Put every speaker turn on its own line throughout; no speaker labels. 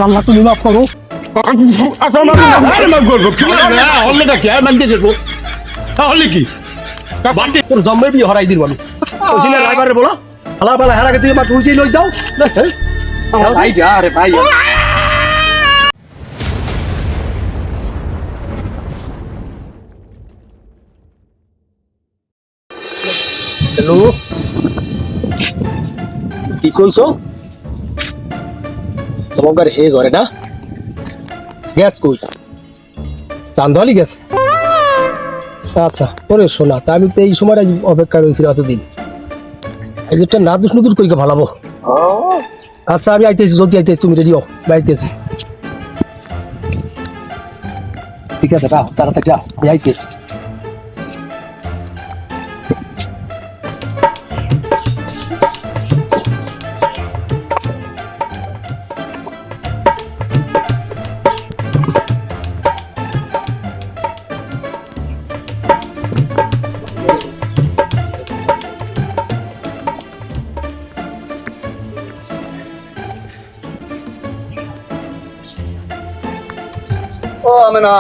আল্লাহ তুমি মাফ করো। তোর জন্মে বিয়ে হরাই দিল আমি রাইবারে বলো হালা বেলা হেরাকে তুই আমার তুলছি লই যাও ভাই আরে ভাই হ্যালো কি কইছো তোমার হে ঘরে না গ্যাস কই চান্দলি গেছে আচ্ছা ওরে শোনা তা আমি তো এই সময় অপেক্ষা রয়েছি এতদিন এই যেটা নাদুস নদুস করি ভালাবো আচ্ছা আমি আইতেছি যদি আইতেছি তুমি রেডি হও আইতেছি ঠিক আছে তাড়াতাড়ি যা আমি আইতেছি
ও আমেনা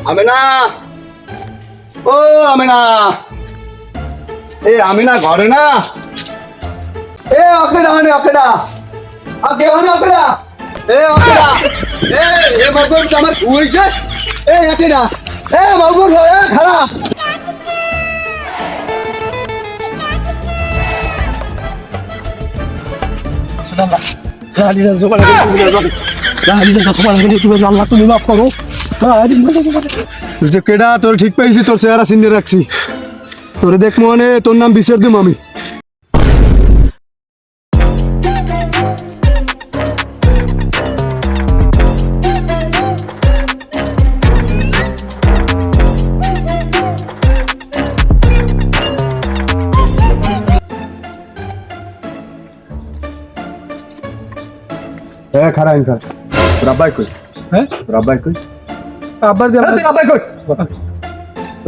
আমেনা ও আমেনা এ আমেনা ঘরে না এ অকেনা মানে অকেনা আগে মানে অকেনা এ অকেনা এ মগর আমার হইছে এ অকেনা এ মগর এ খারা
সুবহানাল্লাহ হালিনা জোবানা আল্লাহ তুমি মাফ করো
তুই যে কেডা তোর ঠিক পাইছি তোর চেহারা চিনে রাখছি তোরে দেখ মনে তোর নাম বিচার দিম আমি খারা ইনকার রাব্বাই কই
হ্যাঁ
রাব্বাই কই
আব্বার দিয়ে
রাব্বাই কই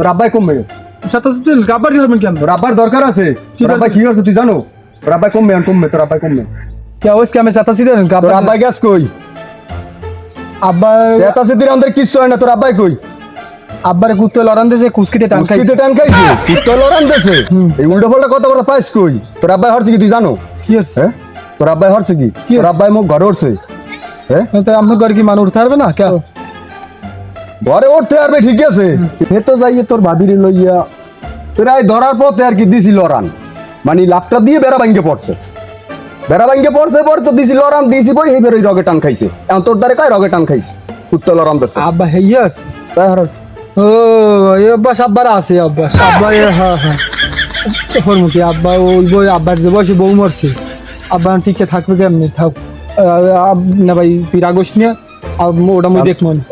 রাব্বাই কম মেয়ে
সাথে সাথে আব্বার দিয়ে কেন
রাব্বার দরকার আছে রাব্বাই কি হচ্ছে তুই জানো রাব্বাই কম মেয়ে তোর রাব্বাই কম মেয়ে
क्या हो इसके हमें साथा सीधे
তোর রাব্বাই গ্যাস কই
আব্বার
সাথা সিধে আমাদের কিচ্ছু হয় না তোর রাব্বাই কই
আব্বার কুত্তে লড়ান দেছে কুস্কিতে টান খাইছে
কুস্কিতে টান খাইছে কুত্তে লড়ান দেছে এই উল্টো পাল্টা কথা বলা পাইছ কই তোর রাব্বাই হচ্ছে কি তুই জানো
কি হচ্ছে
হ্যাঁ তোর রাব্বাই হচ্ছে কি তোর রাব্বাই মুখ ঘরে উঠছে হ্যাঁ
তো আমরা ঘর কি মানুষ উঠতে পারবে না কে
ঘরে উঠতে পারবে ঠিক আছে এ তো যাইয়ে তোর ভাবির লইয়া প্রায় ধরার পথে আর কি দিছি লড়ান মানে লাপটা দিয়ে বেড়া ভাঙ্গে পড়ছে পরে তো দিছি লড়ান দিছি বই এই বেরোই রগে টান খাইছে এখন তোর দ্বারে কয় রগে টান খাইছে কুত্তা লড়ান দেছে
আব্বা হেয়ার
তাই হারাস
ও এই অভ্যাস আব্বার আছে অভ্যাস আব্বা হ্যাঁ হরমুখী আব্বা ওই বই আব্বার যে বয়সে বউ মরছে আব্বা টিকে থাকবে কেমনি থাক না ভাই তুই রাগস নিয়ে ওটা মই দেখ মনে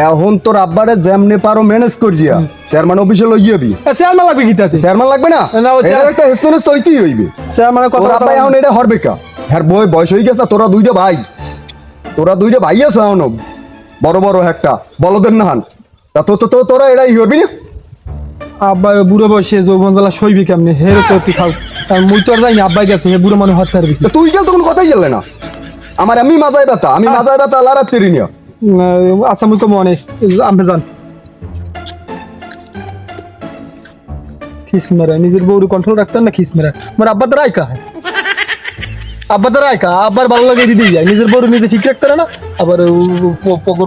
এখন তোর আব্বারে যেমনে পারো ম্যানেজ করিয়া চেয়ারম্যান অফিসে লই যাবি
চেয়ারম্যান লাগবে কি তাতে
চেয়ারম্যান লাগবে না এটার একটা হেস্তনেস তৈরি হইবে
চেয়ারম্যান
তোর আব্বা এখন এটা হরবে কা হ্যাঁ বয়স হয়ে গেছে তোরা দুইটা ভাই আছে এখন বড় বড় একটা বলদের না হান তা তো তোরা এটাই হরবি না
আব্বা বুড়ো বয়সে যৌবন জ্বালা সইবি কেমনি হেরে তো তুই খাও কারণ মুই তো আর যাইনি আব্বাই গেছে হে বুড়ো মানুষ হতে পারবি
তুই গেল তো কোনো কথাই গেলে না আমার আমি মাজাই ব্যথা লারাত তেরি নিয়া
আচ্ছা মুই তো মনে আমি যান খিস মেরা নিজের বউর কন্ট্রোল রাখতেন না খিস মেরা মোর আব্বা দ্বারা আব্বার ভালো লাগে দিদি যায় নিজের বউর নিজে ঠিক রাখতে না আবার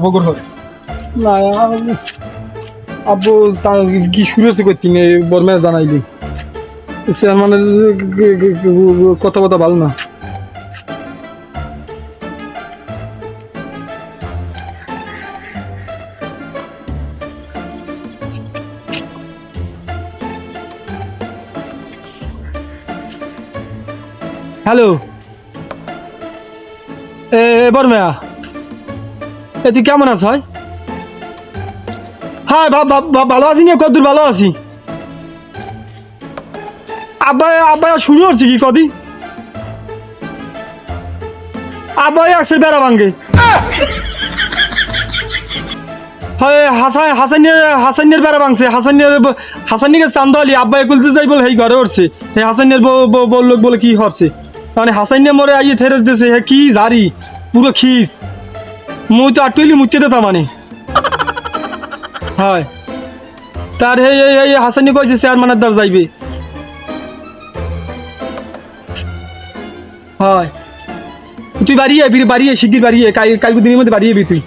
পগর হবে না আব্বু তার কি শুরু হচ্ছে করতে বর্মা জানাইলি মানে কথা ভালো না হ্যালো বর্মা তুই কেমন আছ হ্যাঁ ভালো আছি না কতদূর ভালো আছি আব্বা শুরু করছি কি কদি আব্বাই আসছে বেড়া ভাঙ্গে হাসানের বেড়া ভাঙছে
হাসানিকে চান্দলি আব্বা একুলতে যাই বলে এই ঘরে উঠছে এই হাসানের বল লোক বলে কি হচ্ছে মানে হাসাইনে মরে আইয়ে থেরে দিতেছে হে কি জারি পুরো খিস মুই তো আটুইলি মুচতে দিতাম মানে হয় তার এই হাসানি কইছে চেয়ারম্যানের দ্বার যাইবে হয় তুই বাড়িয়ে শিগগির বাড়িয়ে কালকে দিনের মধ্যে বাড়িয়ে তুই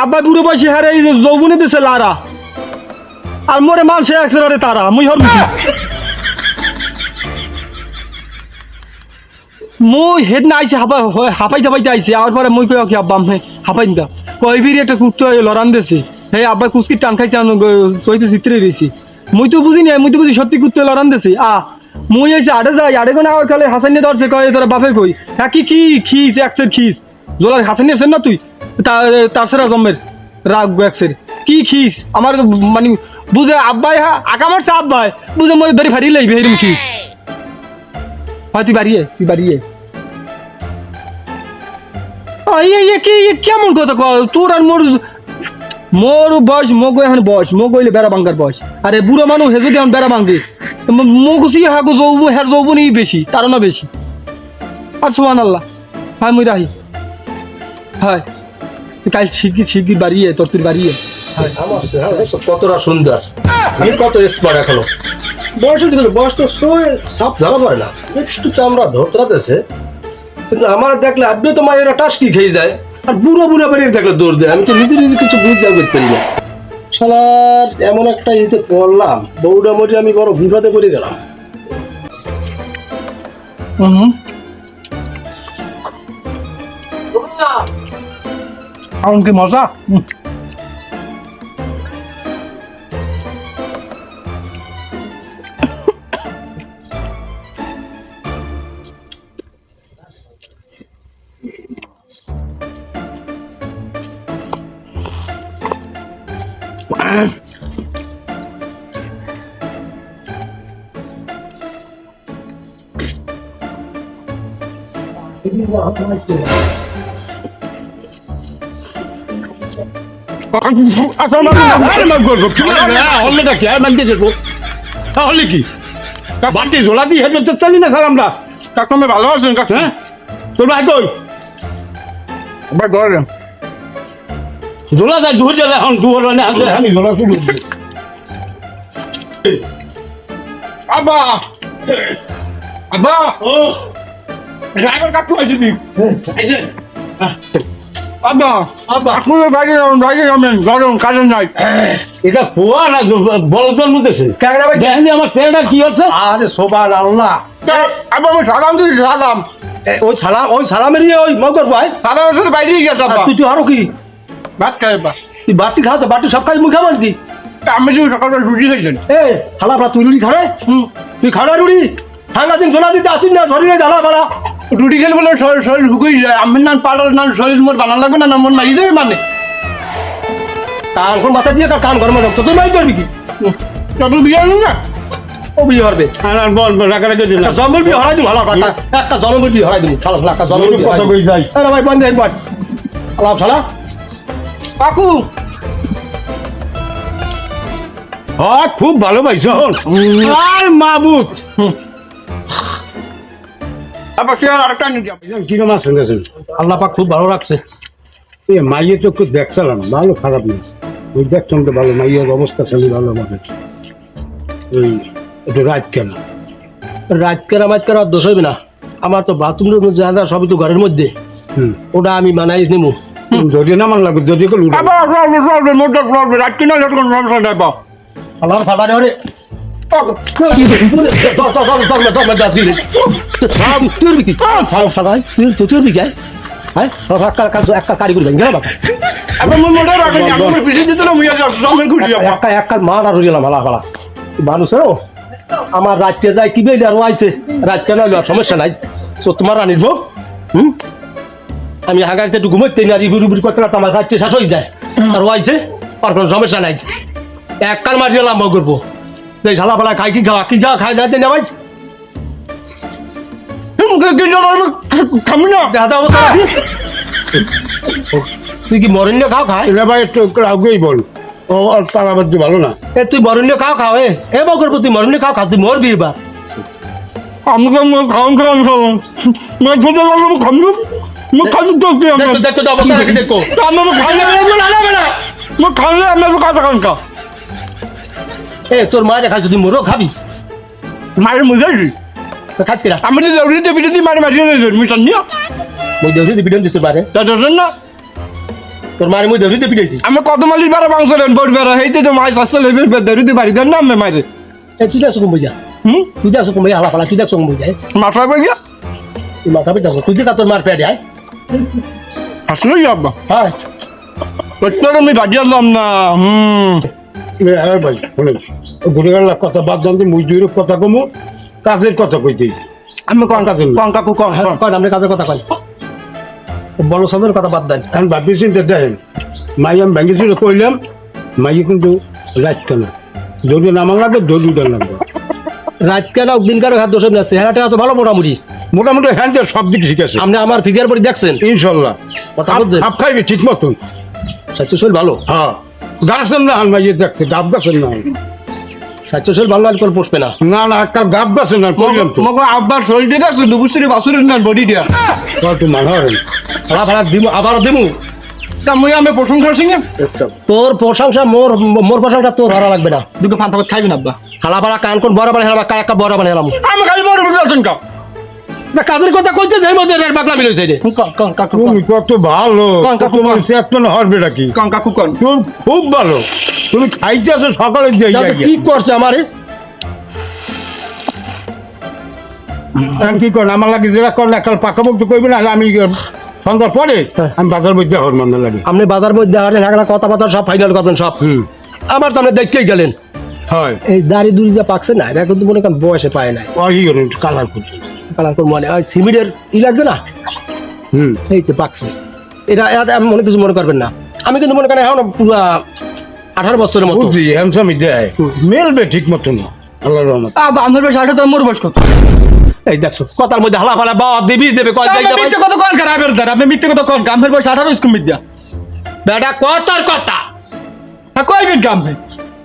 আব্বা বুড়ো বয়সে হারে এই যৌবনে দিছে লারা আর মোরে মাল সে একসাথে তারা মুই হর মুই হেড না আইছে হাঁপাইতে আইছে আর পরে মুই কই কি আব্বা আমি হাঁপাই না কইবির একটা কুত্তা লড়ান দেছে হে আব্বা কুচকি টান খাইছে আমি সইতে চিত্রে রইছি মুই তো বুঝি সত্যি কুত্তা লড়ান দেছে মুই আইছে আড়ে কোন আর কালে হাসান নিয়ে ধরছে কয় তোরা বাপে কই হ্যাঁ কি খিস একসের খিস জোলার হাসান নিয়েছেন না তুই তার সেরা জম্মের রাগ একসের কি খিস আমার মানে বুঝে আব্বাই আঁকা মারছে আব্বাই বুঝে মরে ধরে ফাড়ি লাইবে এরকম খিস হয় তুই বাড়িয়ে কি কেমন কথা তোর আর মোর বয়স মগ এখন বয়স মগ হইলে বেড়া ভাঙ্গার বয়স আরে বুড়ো মানুষ হে যদি এখন বেড়া ভাঙ্গে মুখি হাগো হের যৌবনই বেশি তার না বেশি আর সোহান আল্লাহ হয় মুই রাহি হয় কাল শিগগির বাড়িয়ে তোর তুই বাড়িয়ে
কতটা সুন্দর আমি কত এক্সপার্ট এখনো বয়স তো সাপ ধরা পড়ে না একটু চামড়া ধরতেছে কিন্তু আমার দেখলে আপনি তো মায়েরা টাসকি খেয়ে যায় আর বুড়ো বেরিয়ে দেখলে দৌড় দেয় আমি তো নিজে কিছু বুঝতে পারি না শালার এমন একটা ইতে পড়লাম বউটা মরি আমি বড় বিপদে পড়ে গেলাম
কি মজা তাহলে কি বাড়তি ঝোলা দিয়ে হেঁটে তো চালি না স্যার আমরা কাকমে ভালো আছেন কাকু হ্যাঁ তোর ভাই কই ভাই ঘরে ঝোলা যায় দুধ জ্বালা এখন দুয়ার মানে আমি ঝোলা শুরু আব্বা আব্বা ও ড্রাইভার কাকু আছে দি আব্বা আপনি বাইরে যাবেন গরম কাজের নাই এটা পোয়া না বল জন্মতেছে দেখেন আমার ছেলেটা কি হচ্ছে
আরে সোবান আল্লাহ
আব্বা আমি সালাম দিই সালাম
ওই সালামের ওই মগর ভাই
সালামের সাথে বাইরে গেছে আব্বা
তুই আরো কি
ভাত খাই আব্বা
তুই বাটি খাও তো বাটি সব কাজ মুখ খাবার কি
আমি যে সকালবেলা রুটি খাইছেন
এ হালা তুই রুটি খাবে তুই খানা রুটি ঠান্ডা দিন জোলা দিতে আসিস না শরীরে জ্বালা বালা
রুটি খেলে বলে শরীর হুকুই যায় আমি না পাড়ার না শরীর মোর বানান লাগবে না মন মারি দেবে মানে
কান কোন মাথা দিয়ে কান গরম তো তুই মাই করবি কি
তবে বিয়ে হলো না
ও বিয়ে হবে
বল রাখারাখি দিলাম
একটা জন্মের বিয়ে হরাই দিবি ভালো একটা জন্মের বিয়ে হরাই দিবি শালা একটা জন্মের বিয়ে
কথা বই যাই
আরে ভাই বন্ধ একবার আলাপ শালা
কাকু হ্যাঁ খুব ভালো পাইছ আর মাবুত আবার কি আরেকটা নিয়ে যাবে
কিরম আছেন গেছেন
আল্লাহ পাক খুব ভালো রাখছে
এ মাইয়ে তো খুব দেখছিলাম ভালো খারাপ নেই ওই দেখছেন তো ভালো মাইয়ের অবস্থা ছিল ভালো আমাদের ওই একটু রাত কেন
রাত কেরা মাত কেরা দোষ হইবে না আমার তো বাথরুমের মধ্যে জায়গা সবই তো ঘরের মধ্যে ওটা আমি বানাই নেবো
যদি না মান লাগবে যদি করে
আবার প্রবলেম মোটর প্রবলেম রাত কিনা যত কোনো সমস্যা নাই বা
আল্লাহ ফালা রে
আবার মোর মোটর আগে আমার পিছে দিতে না মুইয়া যাস সামনে ঘুরি
একটা মার আর হইলাম ভালা ভালা মানুষের আমার রাতকে যায় কি বেলে আর আইছে রাত কেন সমস্যা নাই তো তোমার আনিব আমি হাগারিতে একটু ঘুমাইতে না রিবুরি করতে পারতাম আমার রাত্রে শেষ হয়ে যায় আর আইছে আর কোনো সমস্যা নাই এক কাল মারি গেলাম করবো এই ঝালা ফালা খাই কি খাওয়া খাই যাইতে না ভাই
থামি না
দেখা যাবো তুই কি মরেন না খাও খাই
এটা ভাই একটু আগেই বল ও আর পারাবার যে ভালো না।
এ তুই মরণীয় খাও এ বকর তুই মরণীয় খাও তুই মরবি এবার।
আমি খাওয়ান
দেখো তো অবস্থা রাখি দেখো। এ তোর মায়ের খাইছো তুই মরো খাবি
মায়ের মুজারি
তো খাচ্ছি না
আমি তো বিরোধী মারি মিটার নিয়ে
মই দেউরি দিবি দিস তোর মারে
না
তোর মারে মই দেউরি দিবি দিছি
আমি কত মালির বারা মাংস রেন বড় বারা হেইতে তো মাছ আসছে লেবে দরিতে বাড়ি দেন না আমি মাইরে
এ তুই দেখছো কম বইয়া তুই দেখছো কম বইয়া হালা ফালা তুই দেখছো কম বইয়া
মাথা কই গিয়া
তুই মাথা পেটা তুই দেখা তোর মার পেটে আয়
আসলে আব্বা
হ্যাঁ
প্রত্যেক আমি বাড়ি আসলাম না
হ্যাঁ ভাই শোনেন ঘুরে গেল কথা বাদ জানতে মজদুরের কথা কমু কাজের কথা কইতেছি।
আমি
কোন কাজের
কন কাকু কন
কয় আমরা কাজের কথা কই বড় সবের কথা বাদ দেন
এখন ভাবি চিন্তা দেখেন মাই আমি ভেঙেছিল কইলাম মাই কিন্তু রাত কেন দৌড়ে নামার লাগবে দৌড়িটা লাগবে
রাত কেন দিন কারো হাত দোষ না চেহারাটা তো ভালো মোটামুটি
মোটামুটি হ্যান্ড সব দিক ঠিক আছে
আপনি আমার ফিগার পরে দেখছেন
ইনশাল্লাহ
কথা বলছেন
আপ খাইবে ঠিক মতন
স্বাস্থ্য শরীর ভালো
হ্যাঁ গাছেন না মাই দেখতে ডাব গাছেন না
স্বাস্থ্য শরীর ভালো না করে পোষবে না
না না একটা গাব গাছেন না কইলাম তো
মগো আব্বার শরীর দিয়ে আছে দুবুসরি বাসুরের না বডি দিয়া
কত মানহারেন
হালা ফালা দিমু আবারও দিমু
তা মই আমি প্রশংসা সিংহে
তোর প্রশংসা মোর প্রশংসা তোর হারা লাগবে না
দুটো পান্তা ভাত খাইবেন আব্বা
হালা ফালা কান কোন বড় বড় হেলাম একটা বড় বড় হেলাম
আমি খালি বড় বড় আছেন কা
না কাজের কথা কইতে যাই মধ্যে পাগলা মিলেছে রে
কন কাকু
তুমি কত ভালো
কোন কাকু,
তোমার
কোন?
চেতন হরবে নাকি
কন কাকু কন
তুমি খুব ভালো তুমি খাইতেছো সকালে দিয়ে
কি করছে আমারে
কি করেন আমার লাগে যেটা করেন একটা পাকা মুক্ত করবি না আমি সন্ধ্যার পরে আমি বাজার মধ্যে হর মনে লাগে
আপনি বাজার মধ্যে আরে হাগলা কথা কথা সব ফাইনাল করবেন সব আমার তো আপনি দেখতেই গেলেন
হয়
এই দাড়ি দুরি যা পাকছে না এটা কিন্তু মনে করেন বয়সে পায় নাই
ওই কালার করছে
কালার করে মনে ওই সিমিরের ই লাগছে না এই তো পাকছে এটা আমি মনে কিছু মনে করবেন না আমি কিন্তু মনে করেন এখন পুরো 18 বছরের মতো
বুঝছি হ্যামসামি দেয় মেলবে ঠিক মতন আল্লাহর রহমত
আব্বা আমার বেশ আটা তো মোর বয়স কত
এই দেখছো কথার মধ্যে হালা ফালা বাবা দেবী দেবে কয় যাই
আপনি মিথ্যে কথা কন খারাপের দ্বারা আপনি মিথ্যে কথা কন গামের বয়স 18 স্কুল মিদ্যা
বেটা কথার কথা
হ্যাঁ কইবেন গামে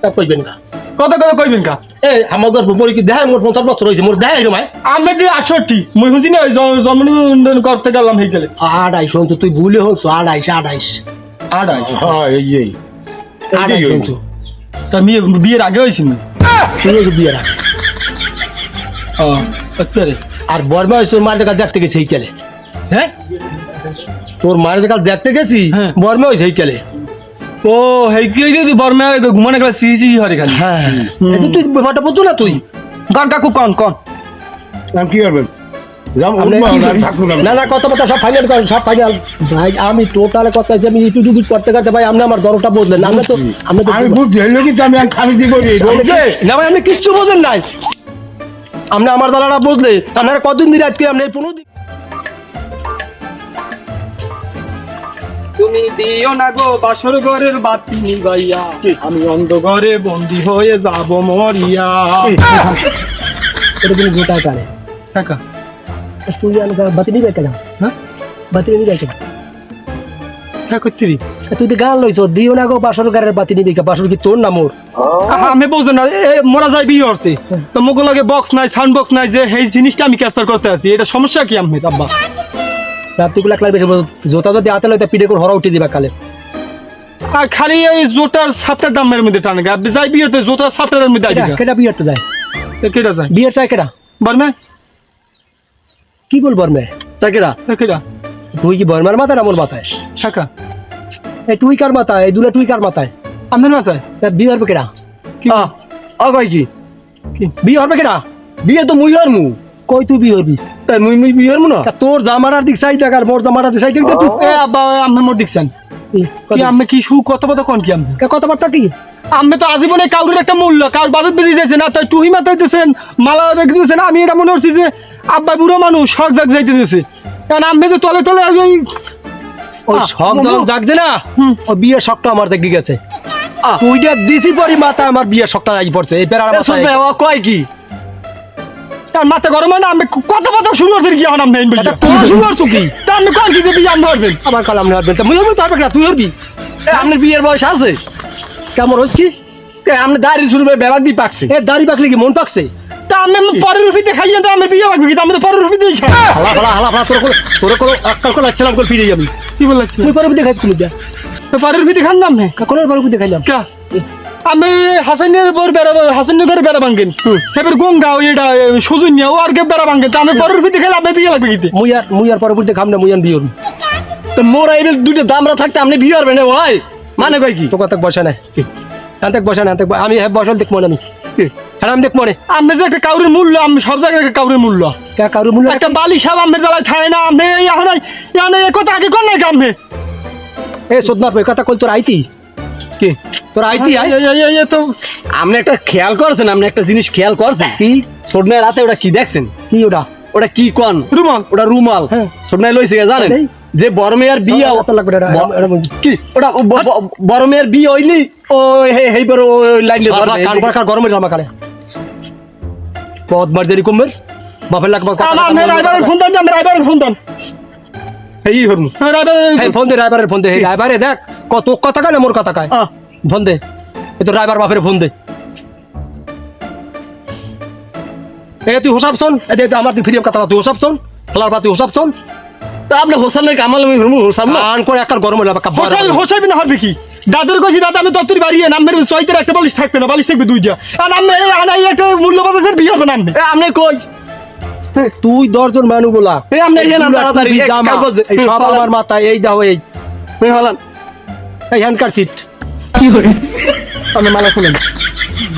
তা কইবেন না
কথা কথা কইবেন কা
এই আমার গর্ব পরি কি দেখায় মোর 50 বছর হইছে মোর দেখায় সময়
আমি দি 68 মই হুঁজি না জন্মদিন করতে গেলাম হই গেলে
28 শুনছো তুই ভুলে হইছো 28
আড়াই
হ্যাঁ এই
শুনছো
তা বিয়ের আগে হয়েছিল না
তুই হইছো বিয়ের আগে।
আচ্ছা রে
আর বর্মা হইছে তোর মার জায়গা দেখতে গেছি এই কেলে
হ্যাঁ
তোর মার জায়গা দেখতে গেছি
হ্যাঁ।
বর্মা হইছে এই কেলে
ও হেই কি তুই বর্মা ঘুমানে গেলা সিসি হরে খালি
হ্যাঁ এই তো তুই ব্যাপারটা বুঝছো না তুই
কন কাকু কন কন
আমি কি করবেন
আপনি কি করবেন? না কথা সব ফাইনাল করেন সব ফাইনাল ভাই আমি টোটাল কথা যে আমি ইটু ডুবি করতে করতে ভাই আপনি আমার গরমটা বদলেন আমরা তো
আমি বুঝছি হইলো কিন্তু আমি খালি দিব
না ভাই আপনি কিচ্ছু বোঝেন নাই আপনি আমার জ্বালাটা বুঝলে আপনারা কতদিন ধরে আজকে আপনি 15 দিন
তুমি দিও না গো বাসর ঘরের বাতি নিবাইয়া আমি অন্ধ ঘরে বন্দি হয়ে যাব মরিয়া
এটা তুমি গোটা কারে
কাকা
তুই বাতি নিবে কেন হ্যাঁ বাতি নিবে কেন
হ্যাঁ করছি
তুই তো গান লইছ দিও না গো বাসর ঘরের বাতি নিবে কে বাসর কি তোর না মোর
আমি বুঝো না মরা যায় বিয়ে করতে তো মুখ লাগে বক্স নাই সাউন্ড বক্স নাই যে এই জিনিসটা আমি ক্যাপচার করতে আছি এটা সমস্যা কি আমি আব্বা
রাত্রিগুলা লাগবে জোতা যদি হাতে লইতে পিঠে করে হরা উঠে দিবা কালে
আর খালি এই জোটার সাপটার দামের মধ্যে টানে গা আপনি যাই বিয়েতে জোটার সাপটার মধ্যে আইডিয়া
কেটা বিয়েতে যায়
কেটা যায়
বিয়ের চাই কেটা
বর্মা
কি বল বর্মে চাই কেটা
কেটা
তুই কি বর্মার মাথায় না মোর মাথায়
কাকা
এই তুই কার মাথায় এই দুলা তুই কার মাথায়
আপনার মাথায়
তা বিয়ে হবে কেটা
কি
কই কি বিয়ে হবে কেটা বিয়ে তো মুই হরমু কই তুই বিয়ে হবি
তাই মুই বিয়ে হরমু না
তোর জামাটার দিক চাই দেখ আর মোর জামাটার দিক চাই দেখ তুই
এ আব্বা আপনি মোর দেখছেন কি আমি কি সু কথা কোন কি আমি
কথাবার্তা কি
আমি তো আজীবনে কাউরের একটা মূল্য কাউর বাজেট বেশি যাইছে না তাই টুহি মাথায় দিয়েছেন মালা রেখে দিয়েছেন আমি এটা মনে করছি যে আব্বা বুড়ো মানুষ শখ জাগ যাইতে দিয়েছে কারণ আমি যে তলে তলে
ওই শখ যখন জাগছে না ও বিয়ের শখটা আমার দেখে গেছে তুইটা দিছি পরি মাথা আমার বিয়ের শখটা আই পড়ছে এই পেরার মাথায় কয় কি
তার মাথা গরম হয় না আমি কথা শুরু করছি কি এখন আমি
তোর শুরু করছো কি
তা আমি কোন কি যে বিয়ে আমি ধরবেন
আবার কাল আমরা তুই হবি না তুই হবি আপনার বিয়ের বয়স আছে কেমন হইছ কি
আমরা দাড়ি শুরু করে ব্যাপার দিয়ে পাকছে
এ দাড়ি পাকলে কি মন পাকছে
তা আমি পরের রুপিতে খাই না, আমার বিয়ে লাগবে কিন্তু আমি তো পরের রুপিতেই খাই।
হালা তোর কোনো আক্কাল করে আসছিলাম করে ফিরে যাবি
কি বলছি
তুই পরে দেখাইছ কোন দিয়া
পরের রুপিতে খান না আমি
কোন পরে দেখাইলাম
কা আমি হাসানের বর বেড়াবো, হাসানের ঘরে বেড়া ভাঙ্গেন এবার গঙ্গা এটা সুজুনিয়া ও আর কে বেড়া ভাঙ্গেন তা আমি পরের রুপিতে খাইলে আপনার বিয়ে লাগবে কিন্তু
মুই আর পরে খাম না মুই আর বিয়ে
তো মোরা এবার দুটো দামরা থাকতে আপনি বিয়ে করবেন ভাই মানে কই কি
তো কথা বসা নাই আনতে বসা না আমি হ্যাঁ বসল দেখ মনে আমি হ্যাঁ আমি দেখ মনে
আপনি যে একটা কাউরের মূল্য, আমি সব জায়গায় একটা কাউরের মূল্য
কে কারু মূল্য
একটা বালি সাহেব আমের জ্বালায় খায় না আপনি এখন এ কথা আগে কর নাই কামে
এ সোদনা পে কথা কল তোর আইতি
কি
তোর আইতি আই
তো
আপনি একটা খেয়াল করছেন, আপনি একটা জিনিস খেয়াল করছেন
কি
ছোটনায় রাতে ওটা কি দেখছেন?
কি ওটা
ওটা কি কন?
রুমাল
ওটা রুমাল।
হ্যাঁ।
ছোটনায় লইছে জানেন
এই।
যে বড় মেয়ের বিয়ে
কত লাগবে এটা
কি ওটা বড় মেয়ের বিয়ে হইলি ও হেই বড় লাইন
কান করা গরমের জামা কানে বহুত মার্জারি কমবের বাপের লাগ
আমি রাইবারের ফোন দেন, আমি রাইবারের ফোন দেন
এই হরমু এই ফোন দে রাইবারের ফোন দে এই রাইবারে দেখ কত কথা কয় না মোর কথা কয় ফোন দে এই তো রাইবার বাপের ফোন দে এ তুই হোসাব শোন এই আমার তুই ফিরিয়ে কথা তুই হোসাব শোন খেলার পা তুই হোসাব শোন
তা আপনি হোসানের কামাল আমি হোসাম না
আন করে একটা গরম হইলো
হোসাইবি না হরবে কি দাদার কাছে দাদা আমি তত্তরি বাড়িয়ে নামের চৈতের একটা বালিশ থাকবে না, বালিশ থাকবে দুইটা আর আমি আনাই একটা মূল্য বাজার বিয়ে হবে না আমি
আপনি কই
তুই 10 জন মানু বলা
এই আপনি এই না তাড়াতাড়ি
এই সব আমার মাথায় এই দাও এই
হলান
এই হ্যান্ডকার সিট
আমি মালা খুলেন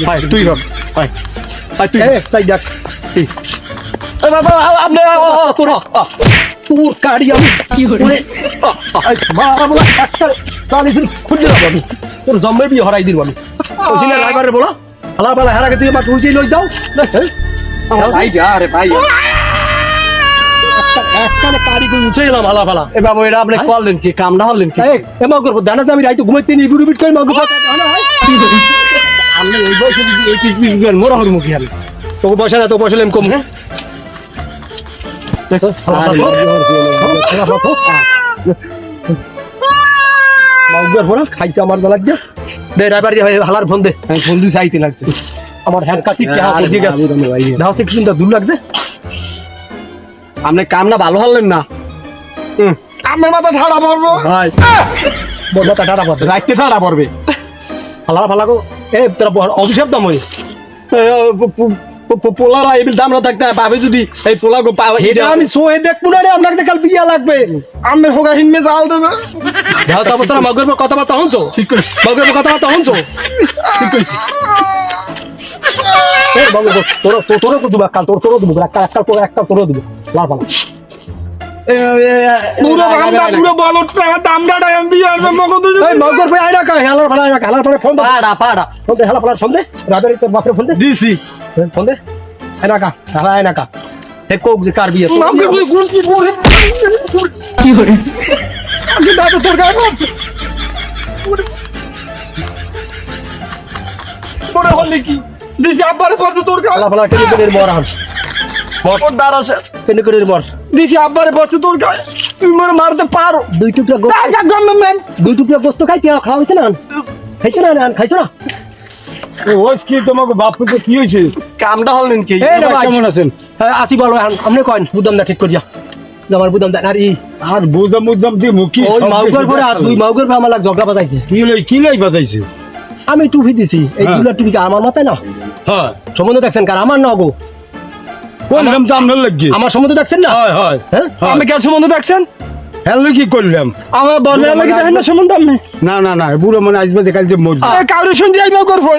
ভাই তুই রব ভাই তুই চাই দেখ
বাবা আপনি
তোর গাড়ি আমি কি করে মারা বলা একটা চালি দিন খুঁজে যাবো আমি তোর জম্মে বিয়ে হরাই দিব আমি ওইখানে রাইবারে বলো হালা পালা হারাকে তুই আমার উল্টেই লই যাও
ভাই আরে ভাই
একটা কারি করে উঠে গেলাম হালা পালা
এ বাবা এটা আপনি করলেন কি কামটা হলেন কি
এমা করবো জানা যে আমি রাইতো ঘুমাইতে নি বিড়ু বিট করে মাগু পাতা না হয়
আপনি এই বয়সে যদি এই পিস গেল মোরা হর মুখি আমি
তোকে বসে না তো বসলে আমি কম হ্যাঁ মাউগার ফোন খাইছে আমার জ্বালা দিয়ে দে রাইবার হালার ফোন দে
আমি ফোন দিয়ে চাইতে লাগছে
আমার হ্যান্ড কাটি কে হাত দিয়ে গেছে দাও সে কি সুন্দর দূর লাগছে
আপনি কামটা ভালো হলেন না
আমার মাথা ঠাড়া পড়বো
ভাই বড় টাটা পড়বে
রাইতে ঠাড়া পড়বে
হালা ফালা গো এ তোরা অভিশাপ দাম হই
পোলারা এই দামরা থাকতে পাবে যদি এই পোলা গো পাবে
এটা আমি সোহে দেখবো না রে আপনার কাল বিয়া লাগবে
আমি হোগা হিনমে জাল দেবে
দাও তারপর তোরা মগের কথাবার্তা হনছো ঠিক করে মগের কথাবার্তা হনছো ঠিক করেছি এ বাবু তোর তো দিবা কাল তোর দিব একটা তোর দিব লাভ ভালো
পুরো বান্দা পুরো বলটা দামড়াটা এমবি আর মগদ
এই মগের ভাই আইরা কা হালার ফোন দে
পাড়া
ফোন দে হালা ফোন দে রাবের তোর বাপরে ফোন দে
দিছি
ফোন দে আইনা কা হালা আইনা কা হে কোক যে কার বিয়ে
মামকে বলে গুষ্টি পড়ে কি করে আমি দাদা তোর গায়ে মারছে পড়ে হল কি দিছি আব্বারে পড়ছে তোর গায়ে
হালা ফালা টেলিফোনের মর আন
মোর দাঁড়াছে
টেলিফোনের মর
দিছি আব্বারে পড়ছে তোর গায়ে তুমি মোর মারতে পারো
দুই টুকরা গোস্ত খাইতে খাওয়া হইছে না খাইছো না খাইছো না
ওইস কি তোমাকে বাপুকে কি হয়েছে?
কামটা হলেন কি
এই না ভাই
কেমন আছেন?
আসি বলো আপনি কয়েন বুদাম দা ঠিক করিয়া আমার বুদাম দা আর ই
আর বুঝাম দিয়ে মুখি
ওই মাউগর পরে আর দুই মাউগর পরে আমার লাগ ঝগড়া বাজাইছে
কি লাই বাজাইছে?
আমি টুপি দিছি এই
হ্যাঁ।
দুলা টুপি কি আমার মাথায় না
হ্যাঁ
সম্বন্ধ দেখছেন কার আমার না গো
কোন নাম তো আপনার লাগি?
আমার সম্বন্ধ দেখছেন না
হয় হয়
হ্যাঁ
আমি কেন সম্বন্ধ দেখছেন
হ্যালো কি করলাম?
আমার বর্ণনা লাগি দেখেন না সম্বন্ধ আমি
না বুড়ো মনে আসবে দেখাল যে মরবে।
কাউরে শুন দিয়ে আইবা করবো